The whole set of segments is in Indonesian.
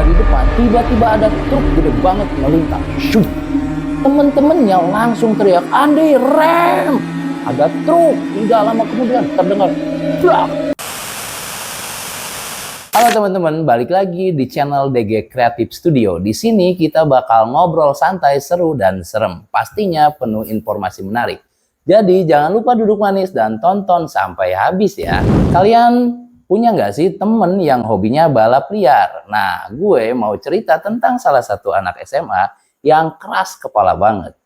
dari depan tiba-tiba ada truk gede banget melintas. Syuh. Temen-temennya langsung teriak, "Andi, rem!" Ada truk. Tidak lama kemudian terdengar brak. Halo teman-teman, balik lagi di channel DG Creative Studio. Di sini kita bakal ngobrol santai, seru, dan serem. Pastinya penuh informasi menarik. Jadi jangan lupa duduk manis dan tonton sampai habis ya. Kalian punya nggak sih temen yang hobinya balap liar? Nah, gue mau cerita tentang salah satu anak SMA yang keras kepala banget.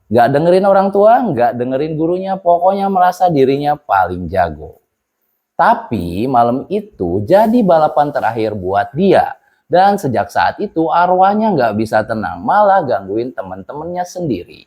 Nggak dengerin orang tua, nggak dengerin gurunya, pokoknya merasa dirinya paling jago. Tapi malam itu jadi balapan terakhir buat dia. Dan sejak saat itu arwahnya nggak bisa tenang, malah gangguin teman-temannya sendiri.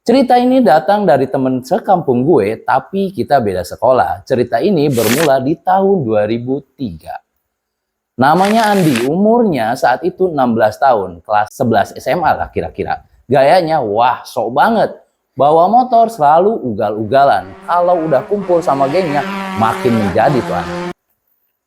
Cerita ini datang dari temen sekampung gue, tapi kita beda sekolah. Cerita ini bermula di tahun 2003. Namanya Andi, umurnya saat itu 16 tahun, kelas 11 SMA lah kira-kira. Gayanya wah sok banget, bawa motor selalu ugal-ugalan. Kalau udah kumpul sama gengnya, makin menjadi tuh Andi.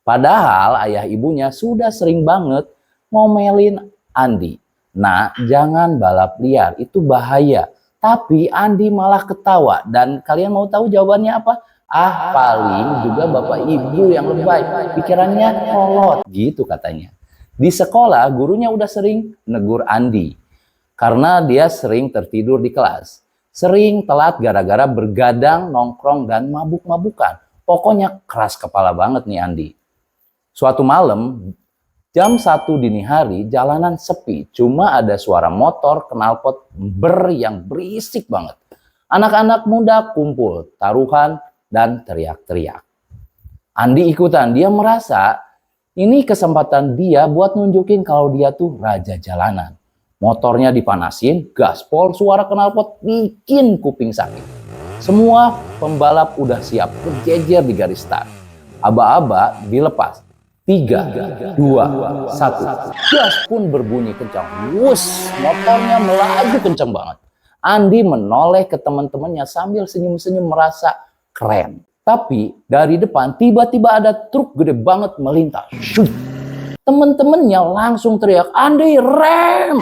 Padahal ayah ibunya sudah sering banget ngomelin Andi. Nah, jangan balap liar, itu bahaya. Tapi Andi malah ketawa. Dan kalian mau tahu jawabannya apa? Ah, paling juga bapak ibu yang lebay. Pikirannya kolot, gitu katanya. Di sekolah, gurunya udah sering negur Andi. Karena dia sering tertidur di kelas. Sering telat gara-gara bergadang, nongkrong, dan mabuk-mabukan. Pokoknya keras kepala banget nih Andi. Suatu malam, jam 1 dini hari, jalanan sepi. Cuma ada suara motor knalpot yang berisik banget. Anak-anak muda kumpul, taruhan, dan teriak-teriak. Andi ikutan, dia merasa ini kesempatan dia buat nunjukin kalau dia tuh raja jalanan. Motornya dipanasin, gaspol, suara knalpot bikin kuping sakit. Semua pembalap udah siap berjejer di garis start. Aba-aba dilepas. 3, 2, 1. Gas pun berbunyi kencang. Wus, motornya melaju kencang banget. Andi menoleh ke teman-temannya sambil senyum-senyum merasa keren. Tapi dari depan tiba-tiba ada truk gede banget melintas. Teman-temannya langsung teriak, "Andi, rem!"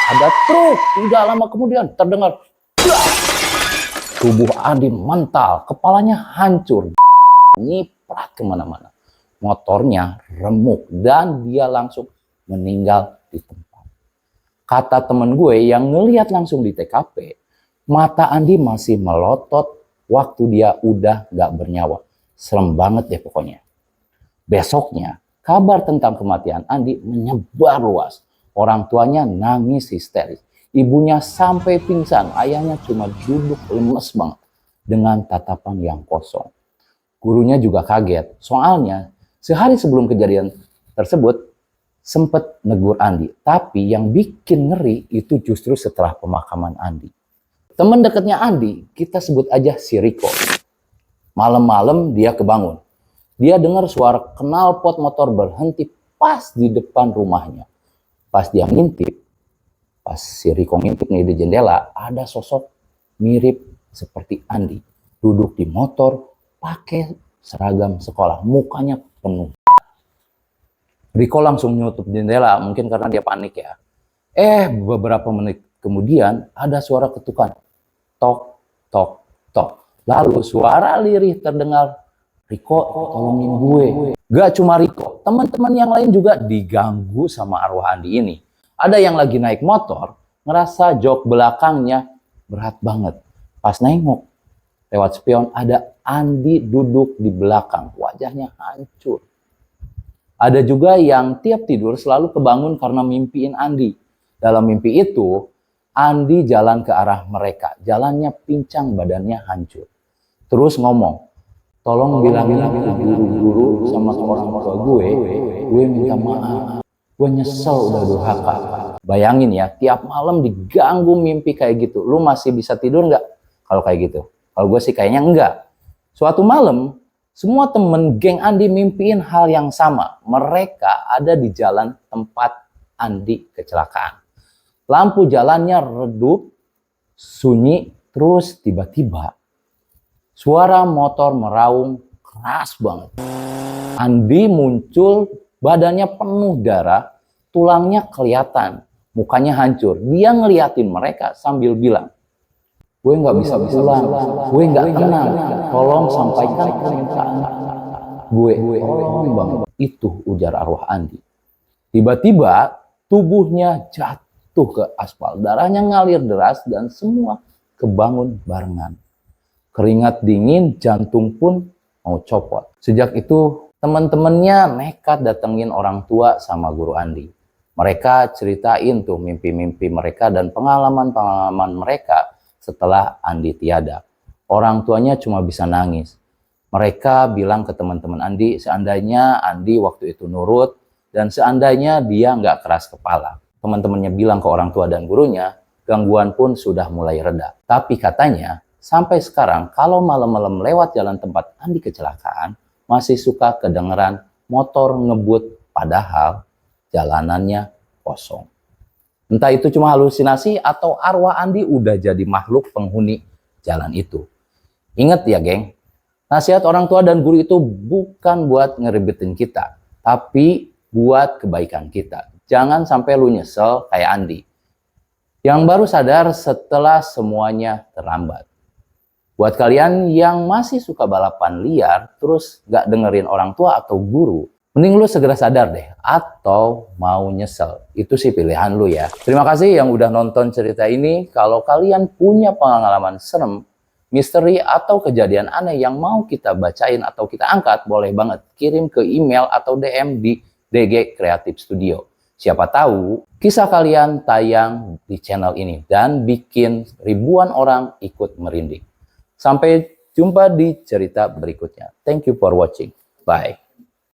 Ada truk. Tidak lama kemudian terdengar brak. Tubuh Andi mental, kepalanya hancur, nyiprat kemana-mana. Motornya remuk dan dia langsung meninggal di tempat. Kata temen gue yang ngelihat langsung di TKP, mata Andi masih melotot waktu dia udah gak bernyawa. Serem banget deh pokoknya. Besoknya, kabar tentang kematian Andi menyebar luas. Orang tuanya nangis histeris. Ibunya sampai pingsan. Ayahnya cuma duduk lemes banget dengan tatapan yang kosong. Gurunya juga kaget. Soalnya sehari sebelum kejadian tersebut sempat negur Andi. Tapi yang bikin ngeri itu justru setelah pemakaman Andi. Teman dekatnya Andi, kita sebut aja si Riko. Malam-malam dia kebangun. Dia dengar suara knalpot motor berhenti pas di depan rumahnya. Pas dia ngintip, pas si Riko ngintip nih di jendela, ada sosok mirip seperti Andi. Duduk di motor, pakai seragam sekolah, mukanya penuh. Riko langsung nutup jendela, mungkin karena dia panik ya. Beberapa menit kemudian ada suara ketukan. Tok, tok, tok. Lalu suara lirih terdengar, "Riko, tolongin gue." Gak cuma Riko, teman-teman yang lain juga diganggu sama arwah Andi ini. Ada yang lagi naik motor, ngerasa jok belakangnya berat banget. Pas nengok, lewat spion ada Andi duduk di belakang, wajahnya hancur. Ada juga yang tiap tidur selalu kebangun karena mimpiin Andi. Dalam mimpi itu, Andi jalan ke arah mereka. Jalannya pincang, badannya hancur. Terus ngomong, "Tolong bilangin ke guru-guru sama orang tua gue minta maaf. Gue nyesel udah durhaka." Bayangin ya, tiap malam diganggu mimpi kayak gitu. Lu masih bisa tidur nggak kalau kayak gitu? Kalau gue sih kayaknya enggak. Suatu malam, semua temen geng Andi mimpiin hal yang sama. Mereka ada di jalan tempat Andi kecelakaan. Lampu jalannya redup, sunyi, terus tiba-tiba suara motor meraung keras banget. Andi muncul, badannya penuh darah, tulangnya kelihatan, mukanya hancur. Dia ngeliatin mereka sambil bilang, gue nggak bisa pulang, gue nggak tenang, tolong sampaikan permintaan gue, tolong bang. Itu ujar arwah Andi. Tiba-tiba tubuhnya jatuh ke aspal, darahnya ngalir deras dan semua kebangun barengan. Keringat dingin, jantung pun mau copot. Sejak itu teman-temannya nekat datengin orang tua sama guru Andi. Mereka ceritain tuh mimpi-mimpi mereka dan pengalaman-pengalaman mereka setelah Andi tiada. Orang tuanya cuma bisa nangis. Mereka bilang ke teman-teman Andi, seandainya Andi waktu itu nurut, dan seandainya dia nggak keras kepala. Teman-temannya bilang ke orang tua dan gurunya, gangguan pun sudah mulai reda. Tapi katanya, sampai sekarang kalau malam-malam lewat jalan tempat Andi kecelakaan, masih suka kedengeran motor ngebut padahal jalanannya kosong. Entah itu cuma halusinasi atau arwah Andi udah jadi makhluk penghuni jalan itu. Ingat ya geng, nasihat orang tua dan guru itu bukan buat ngeribetin kita, tapi buat kebaikan kita. Jangan sampai lu nyesel kayak Andi, yang baru sadar setelah semuanya terlambat. Buat kalian yang masih suka balapan liar, terus gak dengerin orang tua atau guru, mending lu segera sadar deh, atau mau nyesel. Itu sih pilihan lu ya. Terima kasih yang udah nonton cerita ini. Kalau kalian punya pengalaman serem, misteri, atau kejadian aneh yang mau kita bacain atau kita angkat, boleh banget kirim ke email atau DM di DG Creative Studio. Siapa tahu kisah kalian tayang di channel ini dan bikin ribuan orang ikut merinding. Sampai jumpa di cerita berikutnya. Thank you for watching. Bye.